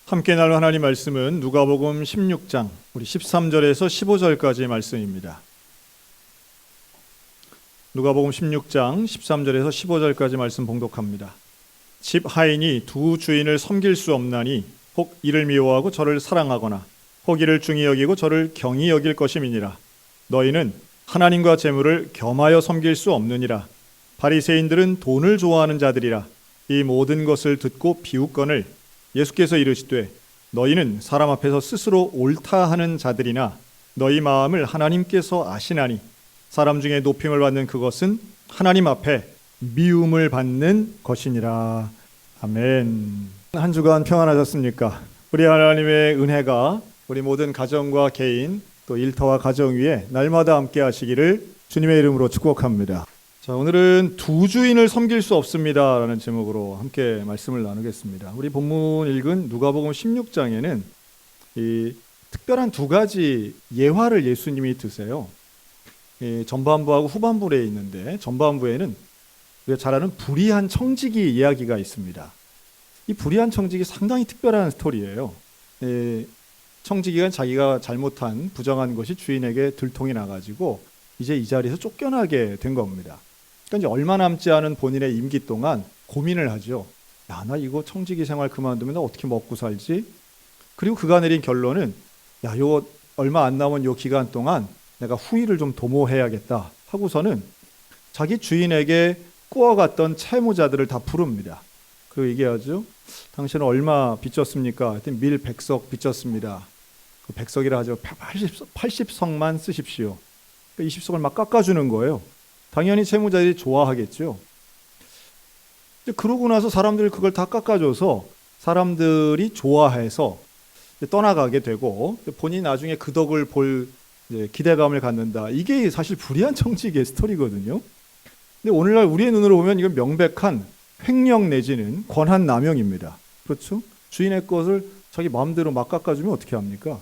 함께 나눌 하나님 말씀은 누가복음 16장 우리 13절에서 15절까지의 말씀입니다. 누가복음 16장 13절에서 15절까지 말씀 봉독합니다. 집 하인이 두 주인을 섬길 수 없나니 혹 이를 미워하고 저를 사랑하거나 혹 이를 중히 여기고 저를 경히 여길 것임이니라. 너희는 하나님과 재물을 겸하여 섬길 수 없느니라. 바리새인들은 돈을 좋아하는 자들이라. 이 모든 것을 듣고 비웃거늘 예수께서 이르시되 너희는 사람 앞에서 스스로 옳다 하는 자들이나 너희 마음을 하나님께서 아시나니 사람 중에 높임을 받는 그것은 하나님 앞에 미움을 받는 것이니라. 아멘. 한 주간 평안하셨습니까? 우리 하나님의 은혜가 우리 모든 가정과 개인 또 일터와 가정 위에 날마다 함께 하시기를 주님의 이름으로 축복합니다. 자, 오늘은 두 주인을 섬길 수 없습니다 라는 제목으로 함께 말씀을 나누겠습니다. 우리 본문 읽은 누가복음 16장에는 이 특별한 두 가지 예화를 예수님이 드세요. 전반부하고 후반부에 있는데 전반부에는 우리가 잘 아는 불의한 청지기 이야기가 있습니다. 이 불의한 청지기 상당히 특별한 스토리예요. 청지기가 자기가 잘못한 부정한 것이 주인에게 들통이 나가지고 이제 이 자리에서 쫓겨나게 된 겁니다. 그러니까 이제 얼마 남지 않은 본인의 임기 동안 고민을 하죠. 야, 나 이거 청지기 생활 그만두면 나 어떻게 먹고 살지? 그리고 그가 내린 결론은 야, 요 얼마 안 남은 요 기간 동안 내가 후일을 좀 도모해야겠다 하고서는 자기 주인에게 꾸어갔던 채무자들을 다 부릅니다. 그리고 얘기하죠. 당신은 얼마 빚졌습니까? 하여튼 밀 100석 빚졌습니다. 그 100석이라 하죠. 80석만 쓰십시오. 20석을 막 깎아주는 거예요. 당연히 채무자들이 좋아하겠죠. 그러고 나서 사람들이 그걸 다 깎아줘서 사람들이 좋아해서 떠나가게 되고 본인이 나중에 그 덕을 볼 기대감을 갖는다. 이게 사실 불의한 청지기의 스토리거든요. 근데 오늘날 우리의 눈으로 보면 이건 명백한 횡령 내지는 권한 남용입니다. 그렇죠? 주인의 것을 자기 마음대로 막 깎아주면 어떻게 합니까?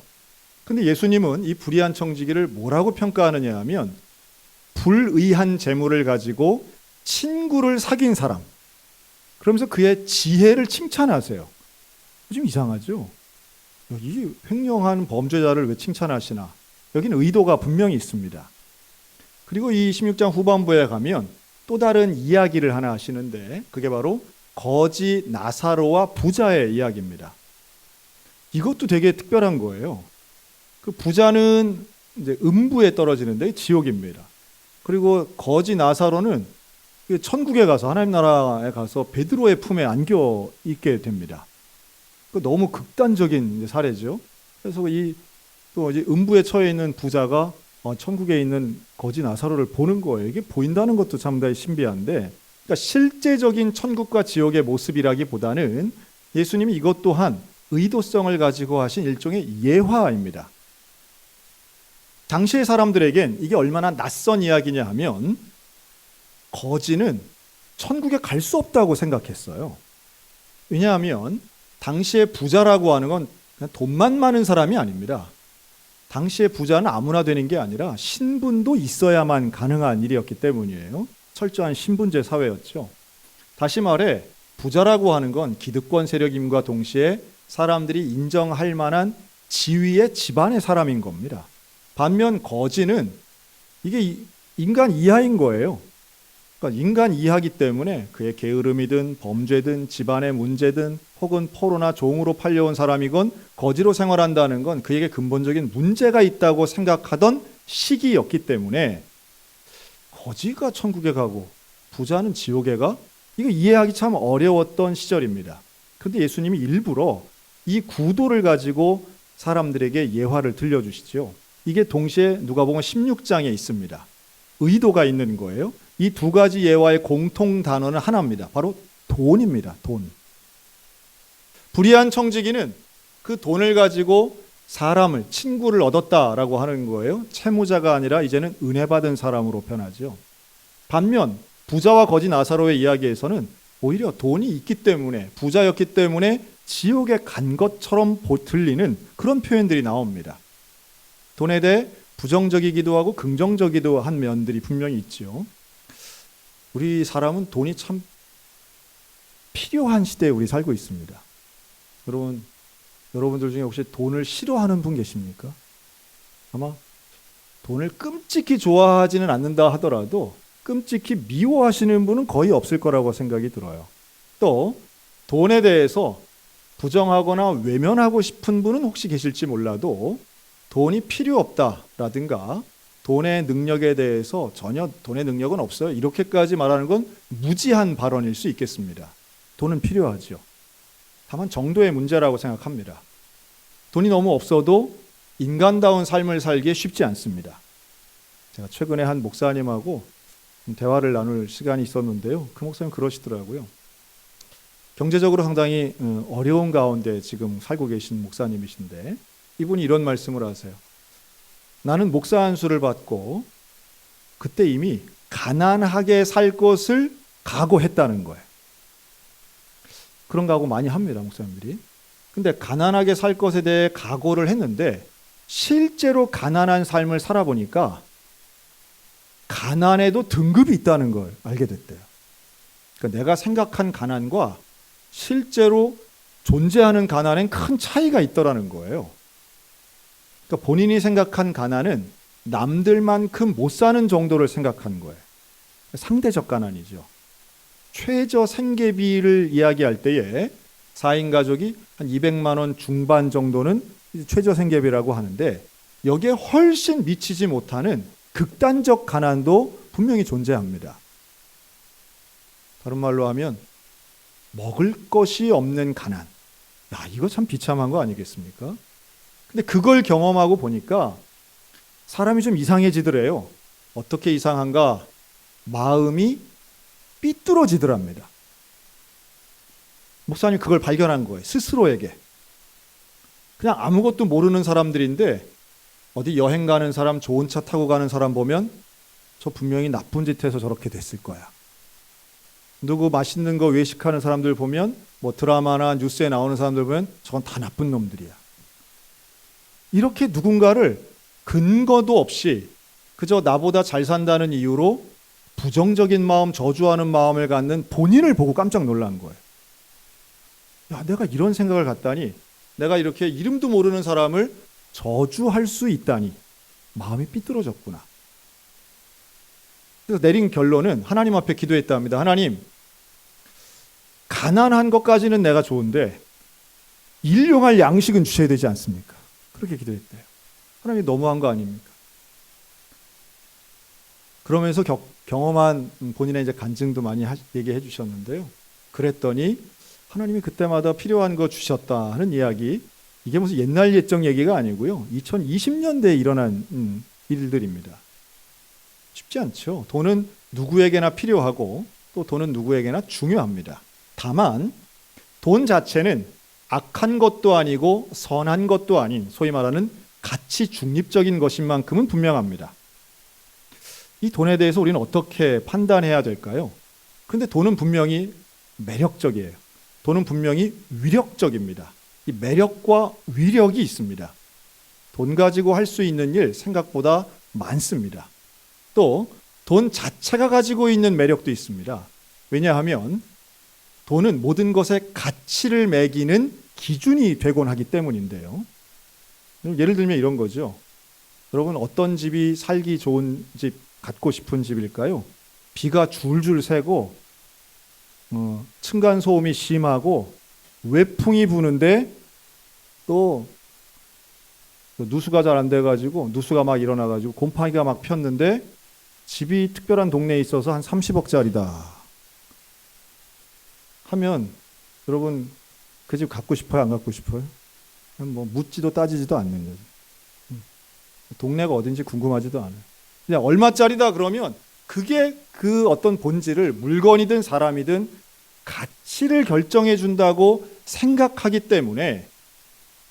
근데 예수님은 이 불의한 청지기를 뭐라고 평가하느냐 하면 불의한 재물을 가지고 친구를 사귄 사람, 그러면서 그의 지혜를 칭찬하세요. 좀 이상하죠? 이 횡령한 범죄자를 왜 칭찬하시나? 여기는 의도가 분명히 있습니다. 그리고 이 16장 후반부에 가면 또 다른 이야기를 하나 하시는데 그게 바로 거지 나사로와 부자의 이야기입니다. 이것도 되게 특별한 거예요. 그 부자는 이제 음부에 떨어지는데 지옥입니다. 그리고 거지 나사로는 천국에 가서 하나님 나라에 가서 베드로의 품에 안겨 있게 됩니다. 너무 극단적인 사례죠. 그래서 또 이제 음부에 처해 있는 부자가 천국에 있는 거지 나사로를 보는 거예요. 이게 보인다는 것도 상당히 신비한데, 그러니까 실제적인 천국과 지옥의 모습이라기보다는 예수님이 이것 또한 의도성을 가지고 하신 일종의 예화입니다. 당시의 사람들에겐 이게 얼마나 낯선 이야기냐 하면 거지는 천국에 갈 수 없다고 생각했어요. 왜냐하면 당시의 부자라고 하는 건 그냥 돈만 많은 사람이 아닙니다. 당시의 부자는 아무나 되는 게 아니라 신분도 있어야만 가능한 일이었기 때문이에요. 철저한 신분제 사회였죠. 다시 말해 부자라고 하는 건 기득권 세력임과 동시에 사람들이 인정할 만한 지위의 집안의 사람인 겁니다. 반면 거지는 이게 인간 이하인 거예요. 그러니까 인간 이하기 때문에 그의 게으름이든 범죄든 집안의 문제든 혹은 포로나 종으로 팔려온 사람이건 거지로 생활한다는 건 그에게 근본적인 문제가 있다고 생각하던 시기였기 때문에 거지가 천국에 가고 부자는 지옥에 가? 이거 이해하기 참 어려웠던 시절입니다. 그런데 예수님이 일부러 이 구도를 가지고 사람들에게 예화를 들려주시죠. 이게 동시에 누가복음 16장에 있습니다. 의도가 있는 거예요. 이 두 가지 예화의 공통 단어는 하나입니다. 바로 돈입니다. 돈. 불의한 청지기는 그 돈을 가지고 사람을, 친구를 얻었다라고 하는 거예요. 채무자가 아니라 이제는 은혜 받은 사람으로 변하죠. 반면 부자와 거지 나사로의 이야기에서는 오히려 돈이 있기 때문에, 부자였기 때문에 지옥에 간 것처럼 들리는 그런 표현들이 나옵니다. 돈에 대해 부정적이기도 하고 긍정적이기도 한 면들이 분명히 있죠. 우리 사람은 돈이 참 필요한 시대에 우리 살고 있습니다. 여러분, 여러분들 중에 혹시 돈을 싫어하는 분 계십니까? 아마 돈을 끔찍히 좋아하지는 않는다 하더라도 끔찍히 미워하시는 분은 거의 없을 거라고 생각이 들어요. 또 돈에 대해서 부정하거나 외면하고 싶은 분은 혹시 계실지 몰라도 돈이 필요 없다라든가 돈의 능력에 대해서 전혀 돈의 능력은 없어요, 이렇게까지 말하는 건 무지한 발언일 수 있겠습니다. 돈은 필요하죠. 다만 정도의 문제라고 생각합니다. 돈이 너무 없어도 인간다운 삶을 살기에 쉽지 않습니다. 제가 최근에 한 목사님하고 대화를 나눌 시간이 있었는데요. 그 목사님 그러시더라고요. 경제적으로 상당히 어려운 가운데 지금 살고 계신 목사님이신데 이분이 이런 말씀을 하세요. 나는 목사 안수를 받고 그때 이미 가난하게 살 것을 각오했다는 거예요. 그런 각오 많이 합니다, 목사님들이. 근데 가난하게 살 것에 대해 각오를 했는데 실제로 가난한 삶을 살아보니까 가난에도 등급이 있다는 걸 알게 됐대요. 그러니까 내가 생각한 가난과 실제로 존재하는 가난엔 큰 차이가 있더라는 거예요. 그러니까 본인이 생각한 가난은 남들만큼 못 사는 정도를 생각한 거예요. 상대적 가난이죠. 최저 생계비를 이야기할 때에 4인 가족이 한 200만 원 중반 정도는 최저 생계비라고 하는데 여기에 훨씬 미치지 못하는 극단적 가난도 분명히 존재합니다. 다른 말로 하면 먹을 것이 없는 가난. 야, 이거 참 비참한 거 아니겠습니까? 근데 그걸 경험하고 보니까 사람이 좀 이상해지더래요. 어떻게 이상한가? 마음이 삐뚤어지더랍니다. 목사님 그걸 발견한 거예요. 스스로에게. 그냥 아무것도 모르는 사람들인데 어디 여행 가는 사람, 좋은 차 타고 가는 사람 보면 저 분명히 나쁜 짓 해서 저렇게 됐을 거야. 누구 맛있는 거 외식하는 사람들 보면 뭐 드라마나 뉴스에 나오는 사람들 보면 저건 다 나쁜 놈들이야. 이렇게 누군가를 근거도 없이 그저 나보다 잘 산다는 이유로 부정적인 마음, 저주하는 마음을 갖는 본인을 보고 깜짝 놀란 거예요. 야, 내가 이런 생각을 갖다니, 내가 이렇게 이름도 모르는 사람을 저주할 수 있다니 마음이 삐뚤어졌구나. 그래서 내린 결론은 하나님 앞에 기도했답니다. 하나님, 가난한 것까지는 내가 좋은데 일용할 양식은 주셔야 되지 않습니까? 그렇게 기도했대요. 하나님이 너무한 거 아닙니까? 그러면서 경험한 본인의 이제 간증도 많이 얘기해 주셨는데요. 그랬더니 하나님이 그때마다 필요한 거 주셨다는 이야기, 이게 무슨 옛날 옛적 얘기가 아니고요. 2020년대에 일어난 일들입니다. 쉽지 않죠. 돈은 누구에게나 필요하고 또 돈은 누구에게나 중요합니다. 다만 돈 자체는 악한 것도 아니고 선한 것도 아닌 소위 말하는 가치 중립적인 것인 만큼은 분명합니다. 이 돈에 대해서 우리는 어떻게 판단해야 될까요? 근데 돈은 분명히 매력적이에요. 돈은 분명히 위력적입니다. 이 매력과 위력이 있습니다. 돈 가지고 할 수 있는 일 생각보다 많습니다. 또 돈 자체가 가지고 있는 매력도 있습니다. 왜냐하면 돈은 모든 것의 가치를 매기는 기준이 되곤 하기 때문인데요. 예를 들면 이런 거죠. 여러분, 어떤 집이 살기 좋은 집, 갖고 싶은 집일까요? 비가 줄줄 새고 층간소음이 심하고 외풍이 부는데 또 누수가 잘 안 돼가지고 누수가 막 일어나가지고 곰팡이가 막 폈는데 집이 특별한 동네에 있어서 한 30억짜리다 하면 여러분 그 집 갖고 싶어요? 안 갖고 싶어요? 뭐 묻지도 따지지도 않는 거죠. 동네가 어딘지 궁금하지도 않아요. 그냥 얼마짜리다 그러면 그게 그 어떤 본질을, 물건이든 사람이든 가치를 결정해 준다고 생각하기 때문에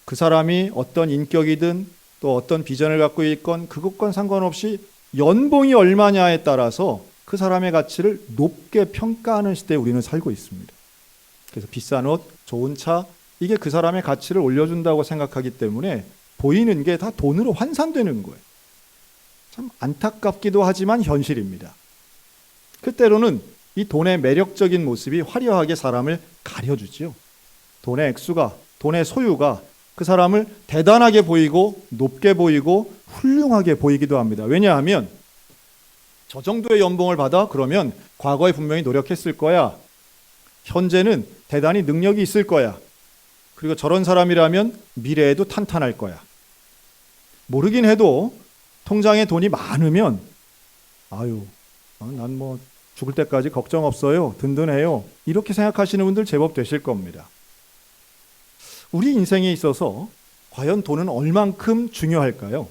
그 사람이 어떤 인격이든 또 어떤 비전을 갖고 있건 그것과 상관없이 연봉이 얼마냐에 따라서 그 사람의 가치를 높게 평가하는 시대에 우리는 살고 있습니다. 그래서 비싼 옷, 좋은 차, 이게 그 사람의 가치를 올려준다고 생각하기 때문에 보이는 게 다 돈으로 환산되는 거예요. 참 안타깝기도 하지만 현실입니다. 그때로는 이 돈의 매력적인 모습이 화려하게 사람을 가려주죠. 돈의 액수가, 돈의 소유가 그 그 사람을 대단하게 보이고 높게 보이고 훌륭하게 보이기도 합니다. 왜냐하면 저 정도의 연봉을 받아? 그러면 과거에 분명히 노력했을 거야. 현재는 대단히 능력이 있을 거야. 그리고 저런 사람이라면 미래에도 탄탄할 거야. 모르긴 해도 통장에 돈이 많으면 난 뭐 죽을 때까지 걱정 없어요. 든든해요. 이렇게 생각하시는 분들 제법 되실 겁니다. 우리 인생에 있어서 과연 돈은 얼만큼 중요할까요?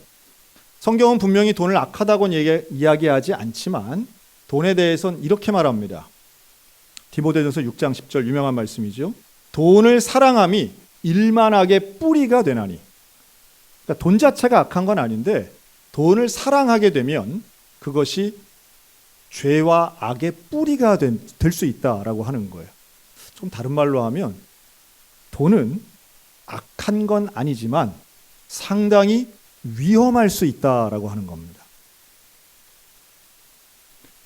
성경은 분명히 돈을 악하다고는 이야기하지 않지만 돈에 대해서는 이렇게 말합니다. 디모데전서 6장 10절 유명한 말씀이죠. 돈을 사랑함이 일만하게 뿌리가 되나니. 그러니까 돈 자체가 악한 건 아닌데 돈을 사랑하게 되면 그것이 죄와 악의 뿌리가 될 수 있다라고 하는 거예요. 좀 다른 말로 하면 돈은 악한 건 아니지만 상당히 위험할 수 있다라고 하는 겁니다.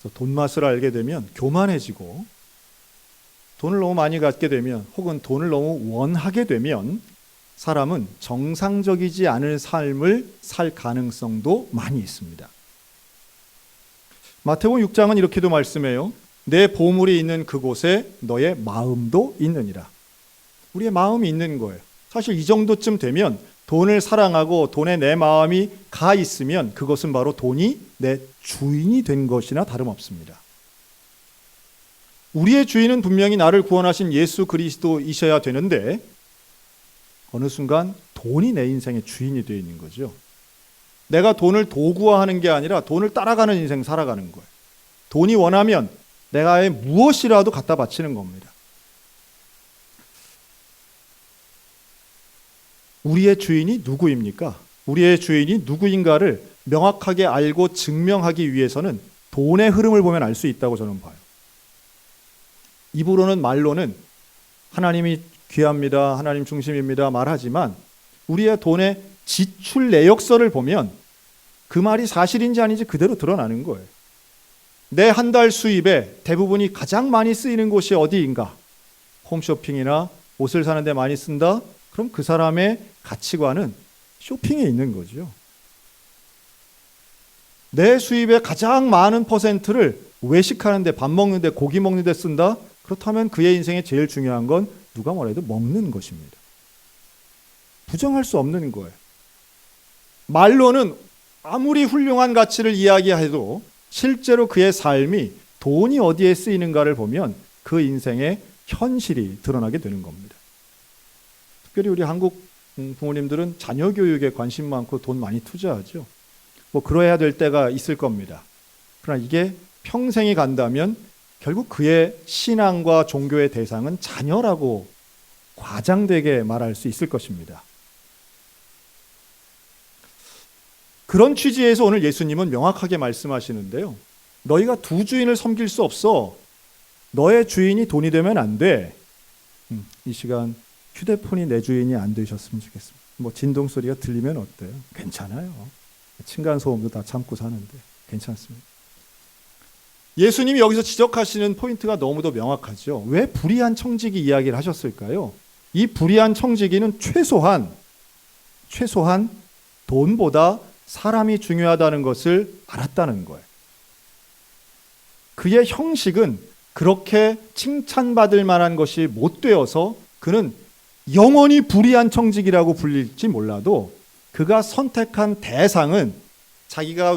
그래서 돈 맛을 알게 되면 교만해지고 돈을 너무 많이 갖게 되면 혹은 돈을 너무 원하게 되면 사람은 정상적이지 않은 삶을 살 가능성도 많이 있습니다. 마태복음 6장은 이렇게도 말씀해요. 내 보물이 있는 그곳에 너의 마음도 있느니라. 우리의 마음이 있는 거예요. 사실 이 정도쯤 되면 돈을 사랑하고 돈에 내 마음이 가 있으면 그것은 바로 돈이 내 주인이 된 것이나 다름없습니다. 우리의 주인은 분명히 나를 구원하신 예수 그리스도이셔야 되는데 어느 순간 돈이 내 인생의 주인이 되어 있는 거죠. 내가 돈을 도구화하는 게 아니라 돈을 따라가는 인생 살아가는 거예요. 돈이 원하면 내가 무엇이라도 갖다 바치는 겁니다. 우리의 주인이 누구입니까? 우리의 주인이 누구인가를 명확하게 알고 증명하기 위해서는 돈의 흐름을 보면 알 수 있다고 저는 봐요. 입으로는 말로는 하나님이 귀합니다. 하나님 중심입니다. 말하지만 우리의 돈의 지출 내역서를 보면 그 말이 사실인지 아닌지 그대로 드러나는 거예요. 내 한 달 수입의 대부분이 가장 많이 쓰이는 곳이 어디인가? 홈쇼핑이나 옷을 사는 데 많이 쓴다? 그럼 그 사람의 가치관은 쇼핑에 있는 거죠. 내 수입의 가장 많은 퍼센트를 외식하는데, 밥 먹는데, 고기 먹는데 쓴다? 그렇다면 그의 인생에 제일 중요한 건 누가 뭐래도 먹는 것입니다. 부정할 수 없는 거예요. 말로는 아무리 훌륭한 가치를 이야기해도 실제로 그의 삶이 돈이 어디에 쓰이는가를 보면 그 인생의 현실이 드러나게 되는 겁니다. 특별히 우리 한국 부모님들은 자녀 교육에 관심 많고 돈 많이 투자하죠. 뭐 그러해야 될 때가 있을 겁니다. 그러나 이게 평생이 간다면 결국 그의 신앙과 종교의 대상은 자녀라고 과장되게 말할 수 있을 것입니다. 그런 취지에서 오늘 예수님은 명확하게 말씀하시는데요. 너희가 두 주인을 섬길 수 없어. 너의 주인이 돈이 되면 안 돼. 이 시간 휴대폰이 내 주인이 안 되셨으면 좋겠습니다. 뭐 진동 소리가 들리면 어때요? 괜찮아요. 층간소음도 다 참고 사는데 괜찮습니다. 예수님이 여기서 지적하시는 포인트가 너무도 명확하죠. 왜 불의한 청지기 이야기를 하셨을까요? 이 불의한 청지기는 최소한 돈보다 사람이 중요하다는 것을 알았다는 거예요. 그의 형식은 그렇게 칭찬받을 만한 것이 못 되어서 그는 영원히 불의한 청지기라고 불릴지 몰라도 그가 선택한 대상은 자기가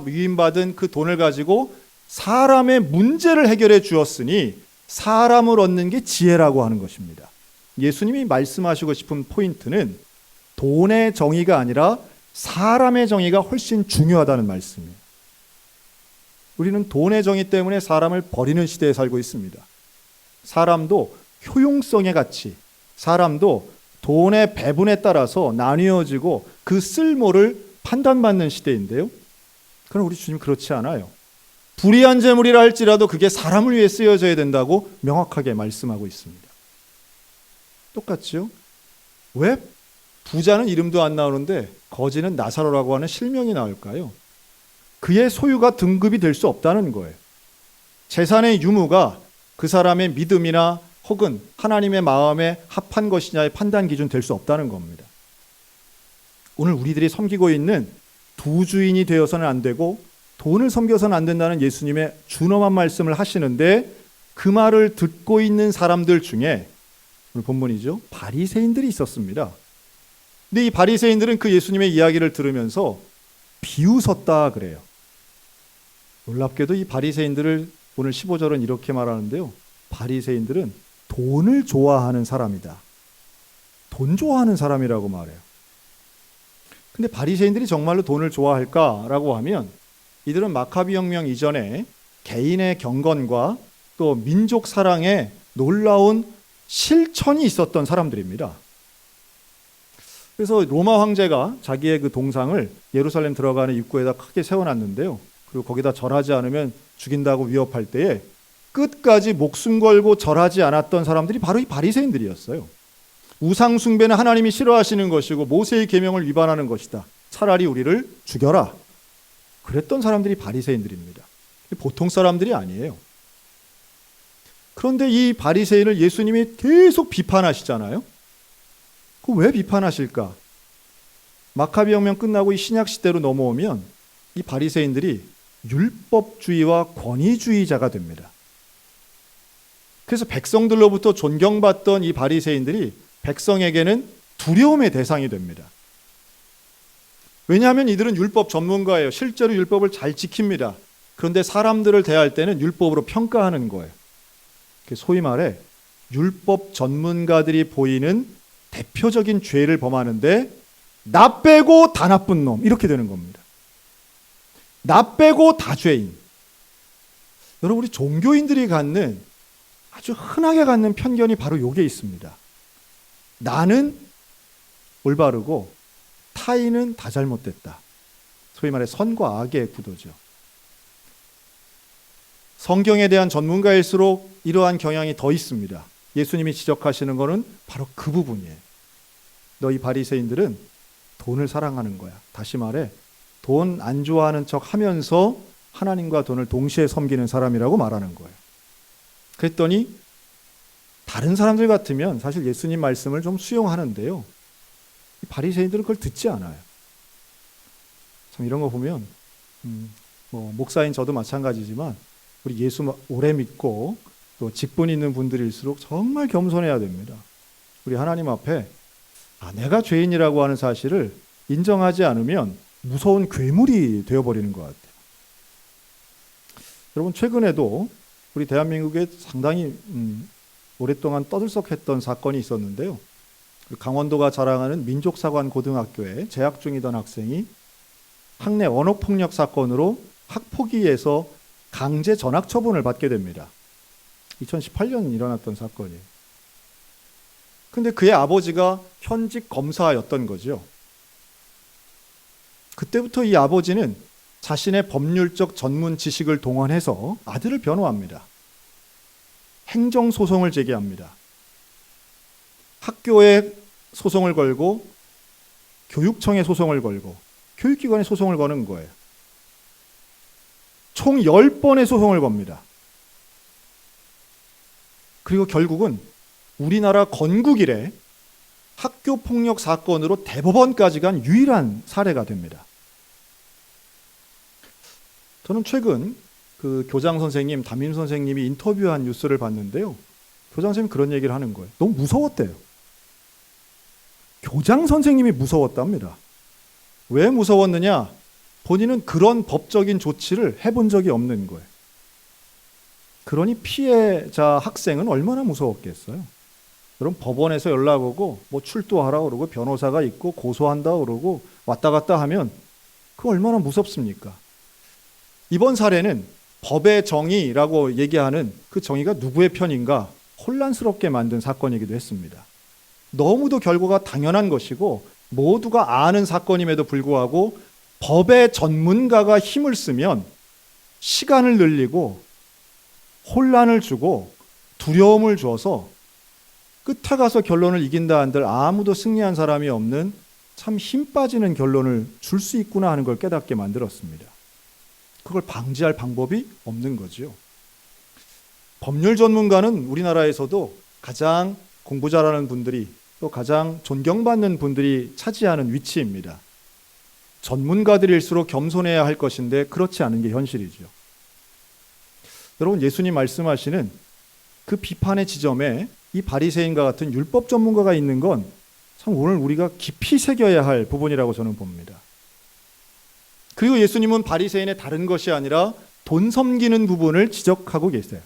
위임받은 그 돈을 가지고 사람의 문제를 해결해 주었으니 사람을 얻는 게 지혜라고 하는 것입니다. 예수님이 말씀하시고 싶은 포인트는 돈의 정의가 아니라 사람의 정의가 훨씬 중요하다는 말씀이에요. 우리는 돈의 정의 때문에 사람을 버리는 시대에 살고 있습니다. 사람도 효용성의 가치, 사람도 돈의 배분에 따라서 나뉘어지고 그 쓸모를 판단받는 시대인데요. 그러나 우리 주님 그렇지 않아요. 불의한 재물이라 할지라도 그게 사람을 위해 쓰여져야 된다고 명확하게 말씀하고 있습니다. 똑같죠? 왜 부자는 이름도 안 나오는데 거지는 나사로라고 하는 실명이 나올까요? 그의 소유가 등급이 될 수 없다는 거예요. 재산의 유무가 그 사람의 믿음이나 혹은 하나님의 마음에 합한 것이냐의 판단 기준 될 수 없다는 겁니다. 오늘 우리들이 섬기고 있는 두 주인이 되어서는 안 되고 돈을 섬겨서는 안 된다는 예수님의 준엄한 말씀을 하시는데, 그 말을 듣고 있는 사람들 중에 오늘 본문이죠, 바리새인들이 있었습니다. 근데 이 바리새인들은 그 예수님의 이야기를 들으면서 비웃었다 그래요. 놀랍게도 이 바리새인들을 오늘 15절은 이렇게 말하는데요, 바리새인들은 돈을 좋아하는 사람이다. 돈 좋아하는 사람이라고 말해요. 근데 바리새인들이 정말로 돈을 좋아할까라고 하면, 이들은 마카비 혁명 이전에 개인의 경건과 또 민족 사랑에 놀라운 실천이 있었던 사람들입니다. 그래서 로마 황제가 자기의 그 동상을 예루살렘 들어가는 입구에다 크게 세워놨는데요, 그리고 거기다 절하지 않으면 죽인다고 위협할 때에 끝까지 목숨 걸고 절하지 않았던 사람들이 바로 이 바리새인들이었어요. 우상 숭배는 하나님이 싫어하시는 것이고 모세의 계명을 위반하는 것이다. 차라리 우리를 죽여라. 그랬던 사람들이 바리새인들입니다. 보통 사람들이 아니에요. 그런데 이 바리새인을 예수님이 계속 비판하시잖아요. 그 왜 비판하실까? 마카비 혁명 끝나고 이 신약 시대로 넘어오면 이 바리새인들이 율법주의와 권위주의자가 됩니다. 그래서 백성들로부터 존경받던 이 바리새인들이 백성에게는 두려움의 대상이 됩니다. 왜냐하면 이들은 율법 전문가예요. 실제로 율법을 잘 지킵니다. 그런데 사람들을 대할 때는 율법으로 평가하는 거예요. 소위 말해 율법 전문가들이 보이는 대표적인 죄를 범하는데, 나 빼고 다 나쁜 놈, 이렇게 되는 겁니다. 나 빼고 다 죄인. 여러분, 우리 종교인들이 갖는 아주 흔하게 갖는 편견이 바로 이게 있습니다. 나는 올바르고 타인은 다 잘못됐다. 소위 말해 선과 악의 구도죠. 성경에 대한 전문가일수록 이러한 경향이 더 있습니다. 예수님이 지적하시는 것은 바로 그 부분이에요. 너희 바리새인들은 돈을 사랑하는 거야. 다시 말해 돈 안 좋아하는 척 하면서 하나님과 돈을 동시에 섬기는 사람이라고 말하는 거예요. 그랬더니 다른 사람들 같으면 사실 예수님 말씀을 좀 수용하는데요, 바리새인들은 그걸 듣지 않아요. 참 이런 거 보면 목사인 저도 마찬가지지만 우리 예수 오래 믿고 또 직분 있는 분들일수록 정말 겸손해야 됩니다. 우리 하나님 앞에 내가 죄인이라고 하는 사실을 인정하지 않으면 무서운 괴물이 되어버리는 것 같아요. 여러분, 최근에도 우리 대한민국에 상당히 오랫동안 떠들썩했던 사건이 있었는데요, 강원도가 자랑하는 민족사관고등학교에 재학 중이던 학생이 학내 언어폭력 사건으로 학폭위에서 강제 전학 처분을 받게 됩니다. 2018년 일어났던 사건이에요. 근데 그의 아버지가 현직 검사였던 거죠. 그때부터 이 아버지는 자신의 법률적 전문 지식을 동원해서 아들을 변호합니다. 행정소송을 제기합니다. 학교에 소송을 걸고 교육청에 소송을 걸고 교육기관에 소송을 거는 거예요. 총 10번의 소송을 겁니다. 그리고 결국은 우리나라 건국 이래 학교 폭력 사건으로 대법원까지 간 유일한 사례가 됩니다. 저는 최근 그 교장 선생님, 담임 선생님이 인터뷰한 뉴스를 봤는데요, 교장 선생님이 그런 얘기를 하는 거예요. 너무 무서웠대요. 교장 선생님이 무서웠답니다. 왜 무서웠느냐? 본인은 그런 법적인 조치를 해본 적이 없는 거예요. 그러니 피해자 학생은 얼마나 무서웠겠어요. 여러분, 법원에서 연락 오고 뭐 출두하라 그러고 변호사가 있고 고소한다 그러고 왔다 갔다 하면 그거 얼마나 무섭습니까? 이번 사례는 법의 정의라고 얘기하는 그 정의가 누구의 편인가 혼란스럽게 만든 사건이기도 했습니다. 너무도 결과가 당연한 것이고 모두가 아는 사건임에도 불구하고 법의 전문가가 힘을 쓰면 시간을 늘리고 혼란을 주고 두려움을 줘서 끝에 가서 결론을 이긴다 한들 아무도 승리한 사람이 없는 참 힘 빠지는 결론을 줄 수 있구나 하는 걸 깨닫게 만들었습니다. 그걸 방지할 방법이 없는 거죠. 법률 전문가는 우리나라에서도 가장 공부 잘하는 분들이 또 가장 존경받는 분들이 차지하는 위치입니다. 전문가들일수록 겸손해야 할 것인데 그렇지 않은 게 현실이죠. 여러분, 예수님 말씀하시는 그 비판의 지점에 이 바리새인과 같은 율법 전문가가 있는 건 참 오늘 우리가 깊이 새겨야 할 부분이라고 저는 봅니다. 그리고 예수님은 바리새인의 다른 것이 아니라 돈 섬기는 부분을 지적하고 계세요.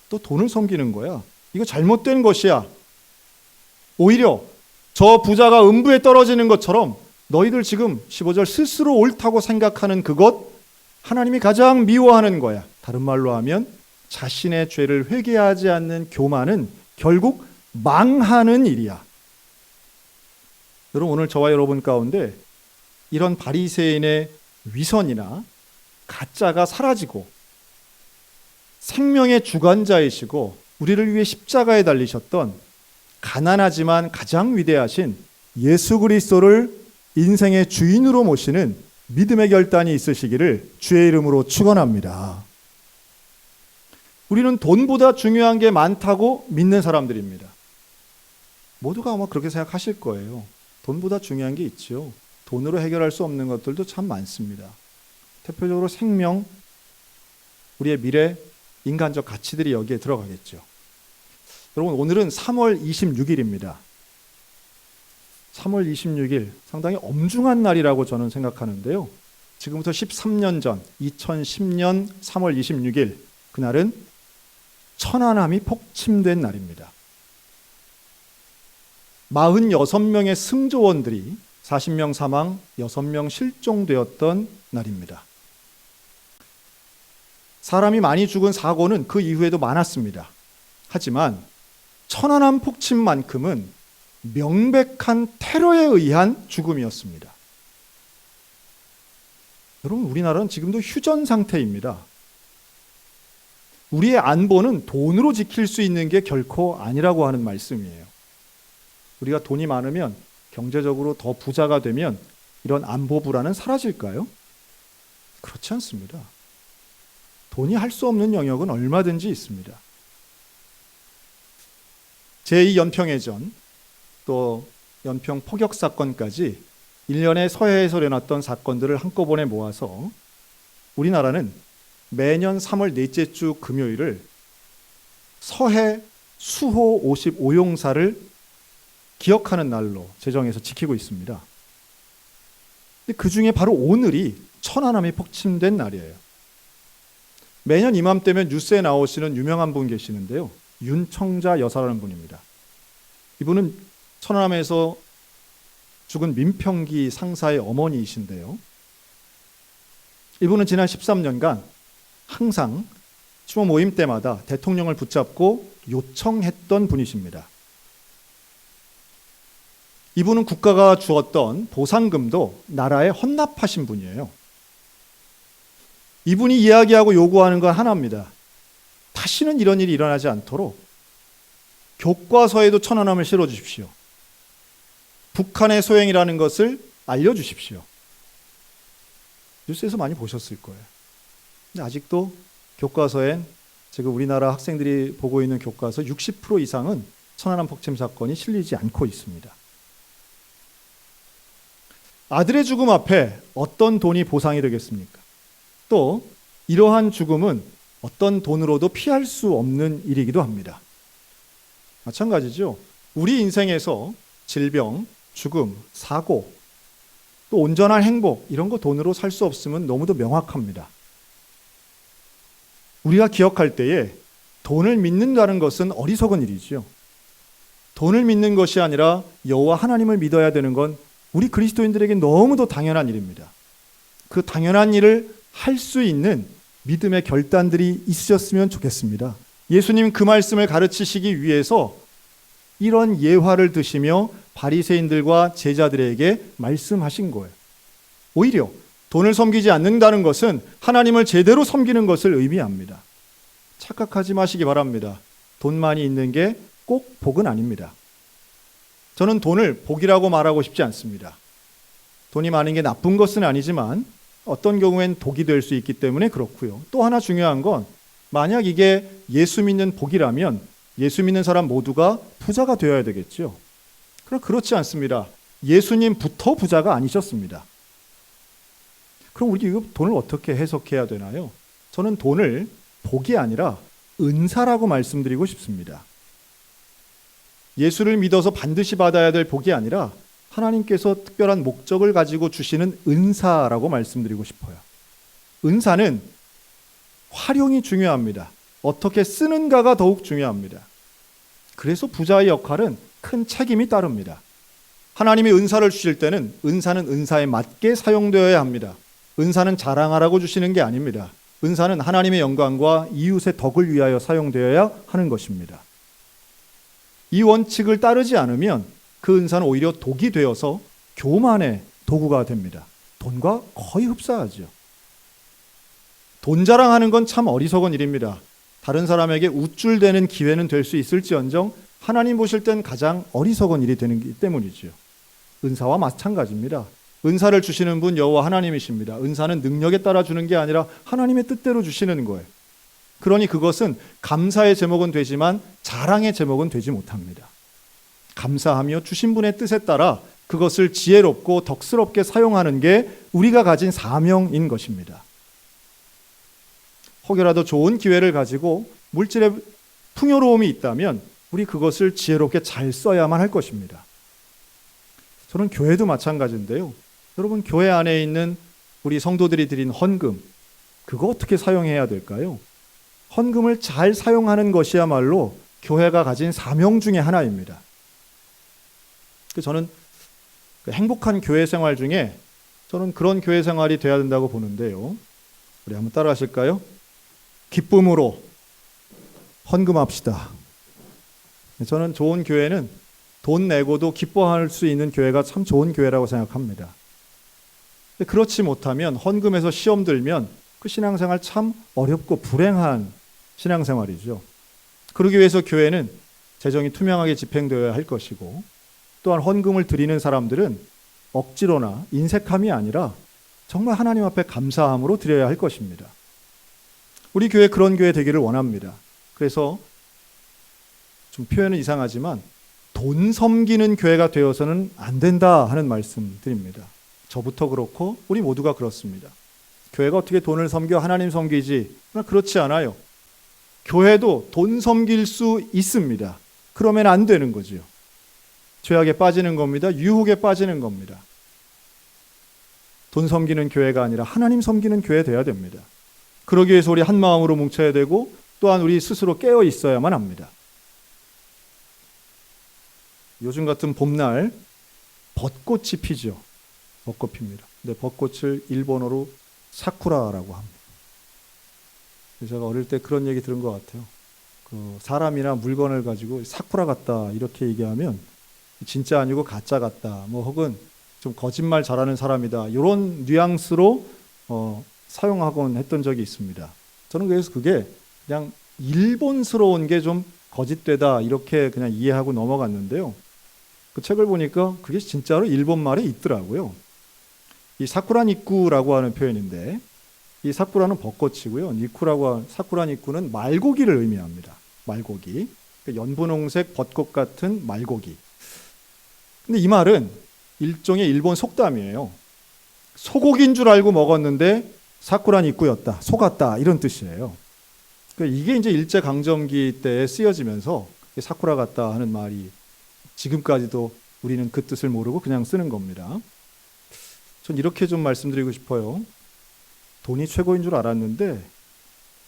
또 돈을 섬기는 거야. 이거 잘못된 것이야. 오히려 저 부자가 음부에 떨어지는 것처럼 너희들 지금 15절 스스로 옳다고 생각하는 그것, 하나님이 가장 미워하는 거야. 다른 말로 하면 자신의 죄를 회개하지 않는 교만은 결국 망하는 일이야. 여러분, 오늘 저와 여러분 가운데 이런 바리새인의 위선이나 가짜가 사라지고 생명의 주관자이시고 우리를 위해 십자가에 달리셨던 가난하지만 가장 위대하신 예수 그리스도를 인생의 주인으로 모시는 믿음의 결단이 있으시기를 주의 이름으로 축원합니다. 우리는 돈보다 중요한 게 많다고 믿는 사람들입니다. 모두가 아마 그렇게 생각하실 거예요. 돈보다 중요한 게 있죠. 돈으로 해결할 수 없는 것들도 참 많습니다. 대표적으로 생명, 우리의 미래, 인간적 가치들이 여기에 들어가겠죠. 여러분, 오늘은 3월 26일입니다. 3월 26일, 상당히 엄중한 날이라고 저는 생각하는데요. 지금부터 13년 전 2010년 3월 26일, 그날은 천안함이 폭침된 날입니다. 46명의 승조원들이 40명 사망, 6명 실종되었던 날입니다. 사람이 많이 죽은 사고는 그 이후에도 많았습니다. 하지만 천안함 폭침만큼은 명백한 테러에 의한 죽음이었습니다. 여러분, 우리나라는 지금도 휴전 상태입니다. 우리의 안보는 돈으로 지킬 수 있는 게 결코 아니라고 하는 말씀이에요. 우리가 돈이 많으면, 경제적으로 더 부자가 되면 이런 안보 불안은 사라질까요? 그렇지 않습니다. 돈이 할 수 없는 영역은 얼마든지 있습니다. 제2연평해전, 또 연평 포격 사건까지 일련의 서해에서 일어났던 사건들을 한꺼번에 모아서 우리나라는 매년 3월 넷째 주 금요일을 서해 수호 55용사를 기억하는 날로 제정해서 지키고 있습니다. 그 중에 바로 오늘이 천안함이 폭침된 날이에요. 매년 이맘때면 뉴스에 나오시는 유명한 분 계시는데요. 윤청자 여사라는 분입니다. 이분은 천안함에서 죽은 민평기 상사의 어머니이신데요. 이분은 지난 13년간 항상 추모 모임 때마다 대통령을 붙잡고 요청했던 분이십니다. 이분은 국가가 주었던 보상금도 나라에 헌납하신 분이에요. 이분이 이야기하고 요구하는 건 하나입니다. 다시는 이런 일이 일어나지 않도록 교과서에도 천안함을 실어주십시오. 북한의 소행이라는 것을 알려주십시오. 뉴스에서 많이 보셨을 거예요. 근데 아직도 교과서엔, 지금 우리나라 학생들이 보고 있는 교과서 60% 이상은 천안함 폭침 사건이 실리지 않고 있습니다. 아들의 죽음 앞에 어떤 돈이 보상이 되겠습니까? 또 이러한 죽음은 어떤 돈으로도 피할 수 없는 일이기도 합니다. 마찬가지죠. 우리 인생에서 질병, 죽음, 사고, 또 온전한 행복, 이런 거 돈으로 살 수 없음은 너무도 명확합니다. 우리가 기억할 때에 돈을 믿는다는 것은 어리석은 일이지요. 돈을 믿는 것이 아니라 여호와 하나님을 믿어야 되는 건 우리 그리스도인들에게 너무도 당연한 일입니다. 그 당연한 일을 할 수 있는 믿음의 결단들이 있으셨으면 좋겠습니다. 예수님 그 말씀을 가르치시기 위해서 이런 예화를 드시며 바리새인들과 제자들에게 말씀하신 거예요. 오히려 돈을 섬기지 않는다는 것은 하나님을 제대로 섬기는 것을 의미합니다. 착각하지 마시기 바랍니다. 돈만이 있는 게 꼭 복은 아닙니다. 저는 돈을 복이라고 말하고 싶지 않습니다. 돈이 많은 게 나쁜 것은 아니지만 어떤 경우엔 독이 될 수 있기 때문에 그렇고요. 또 하나 중요한 건, 만약 이게 예수 믿는 복이라면 예수 믿는 사람 모두가 부자가 되어야 되겠죠. 그럼 그렇지 않습니다. 예수님부터 부자가 아니셨습니다. 그럼 우리 이거 돈을 어떻게 해석해야 되나요? 저는 돈을 복이 아니라 은사라고 말씀드리고 싶습니다. 예수를 믿어서 반드시 받아야 될 복이 아니라 하나님께서 특별한 목적을 가지고 주시는 은사라고 말씀드리고 싶어요. 은사는 활용이 중요합니다. 어떻게 쓰는가가 더욱 중요합니다. 그래서 부자의 역할은 큰 책임이 따릅니다. 하나님이 은사를 주실 때는 은사는 은사에 맞게 사용되어야 합니다. 은사는 자랑하라고 주시는 게 아닙니다. 은사는 하나님의 영광과 이웃의 덕을 위하여 사용되어야 하는 것입니다. 이 원칙을 따르지 않으면 그 은사는 오히려 독이 되어서 교만의 도구가 됩니다. 돈과 거의 흡사하죠. 돈 자랑하는 건 참 어리석은 일입니다. 다른 사람에게 우쭐대는 기회는 될 수 있을지언정 하나님 보실 땐 가장 어리석은 일이 되는 때문이죠. 은사와 마찬가지입니다. 은사를 주시는 분 여호와 하나님이십니다. 은사는 능력에 따라 주는 게 아니라 하나님의 뜻대로 주시는 거예요. 그러니 그것은 감사의 제목은 되지만 자랑의 제목은 되지 못합니다. 감사하며 주신 분의 뜻에 따라 그것을 지혜롭고 덕스럽게 사용하는 게 우리가 가진 사명인 것입니다. 혹여라도 좋은 기회를 가지고 물질의 풍요로움이 있다면 우리 그것을 지혜롭게 잘 써야만 할 것입니다. 저는 교회도 마찬가지인데요. 여러분, 교회 안에 있는 우리 성도들이 드린 헌금, 그거 어떻게 사용해야 될까요? 헌금을 잘 사용하는 것이야말로 교회가 가진 사명 중에 하나입니다. 저는 행복한 교회 생활 중에 저는 그런 교회 생활이 돼야 된다고 보는데요. 우리 한번 따라 하실까요? 기쁨으로 헌금합시다. 저는 좋은 교회는 돈 내고도 기뻐할 수 있는 교회가 참 좋은 교회라고 생각합니다. 그렇지 못하면 헌금에서 시험 들면 그 신앙생활 참 어렵고 불행한 신앙생활이죠. 그러기 위해서 교회는 재정이 투명하게 집행되어야 할 것이고, 또한 헌금을 드리는 사람들은 억지로나 인색함이 아니라 정말 하나님 앞에 감사함으로 드려야 할 것입니다. 우리 교회 그런 교회 되기를 원합니다. 그래서 좀 표현은 이상하지만 돈 섬기는 교회가 되어서는 안 된다 하는 말씀 드립니다. 저부터 그렇고 우리 모두가 그렇습니다. 교회가 어떻게 돈을 섬겨 하나님 섬기지? 그러나 그렇지 않아요. 교회도 돈 섬길 수 있습니다. 그러면 안 되는 거죠. 죄악에 빠지는 겁니다. 유혹에 빠지는 겁니다. 돈 섬기는 교회가 아니라 하나님 섬기는 교회 돼야 됩니다. 그러기 위해서 우리 한 마음으로 뭉쳐야 되고, 또한 우리 스스로 깨어 있어야만 합니다. 요즘 같은 봄날 벚꽃이 피죠. 벚꽃 핍니다. 근데 벚꽃을 일본어로 사쿠라라고 합니다. 제가 어릴 때 그런 얘기 들은 것 같아요. 사람이나 물건을 가지고 사쿠라 같다 이렇게 얘기하면 진짜 아니고 가짜 같다, 뭐 혹은 좀 거짓말 잘하는 사람이다, 이런 뉘앙스로 사용하곤 했던 적이 있습니다. 저는 그래서 그게 그냥 일본스러운 게 좀 거짓되다 이렇게 그냥 이해하고 넘어갔는데요. 그 책을 보니까 그게 진짜로 일본 말에 있더라고요. 이 사쿠라 니쿠라고 하는 표현인데, 이 사쿠라는 벚꽃이고요. 사쿠라 니쿠는 말고기를 의미합니다. 말고기. 연분홍색 벚꽃 같은 말고기. 근데 이 말은 일종의 일본 속담이에요. 소고기인 줄 알고 먹었는데 사쿠라 니쿠였다, 속았다, 이런 뜻이에요. 이게 이제 일제강점기 때에 쓰여지면서 사쿠라 같다 하는 말이 지금까지도 우리는 그 뜻을 모르고 그냥 쓰는 겁니다. 전 이렇게 좀 말씀드리고 싶어요. 돈이 최고인 줄 알았는데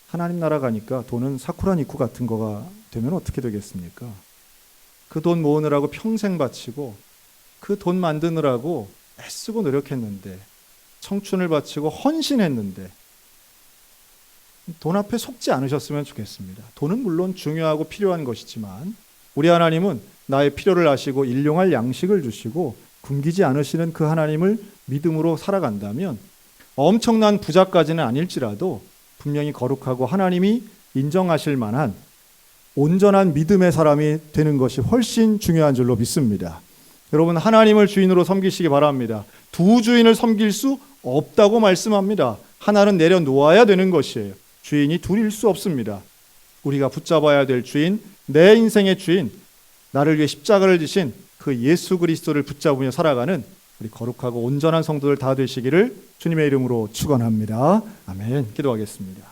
하나님 나라 가니까 돈은 사쿠라 니쿠 같은 거가 되면 어떻게 되겠습니까? 그 돈 모으느라고 평생 바치고 그 돈 만드느라고 애쓰고 노력했는데, 청춘을 바치고 헌신했는데 돈 앞에 속지 않으셨으면 좋겠습니다. 돈은 물론 중요하고 필요한 것이지만 우리 하나님은 나의 필요를 아시고 일용할 양식을 주시고 굶기지 않으시는 그 하나님을 믿음으로 살아간다면 엄청난 부자까지는 아닐지라도 분명히 거룩하고 하나님이 인정하실 만한 온전한 믿음의 사람이 되는 것이 훨씬 중요한 줄로 믿습니다. 여러분, 하나님을 주인으로 섬기시기 바랍니다. 두 주인을 섬길 수 없다고 말씀합니다. 하나는 내려놓아야 되는 것이에요. 주인이 둘일 수 없습니다. 우리가 붙잡아야 될 주인, 내 인생의 주인, 나를 위해 십자가를 지신 그 예수 그리스도를 붙잡으며 살아가는 우리 거룩하고 온전한 성도들 다 되시기를 주님의 이름으로 축원합니다. 아멘. 기도하겠습니다.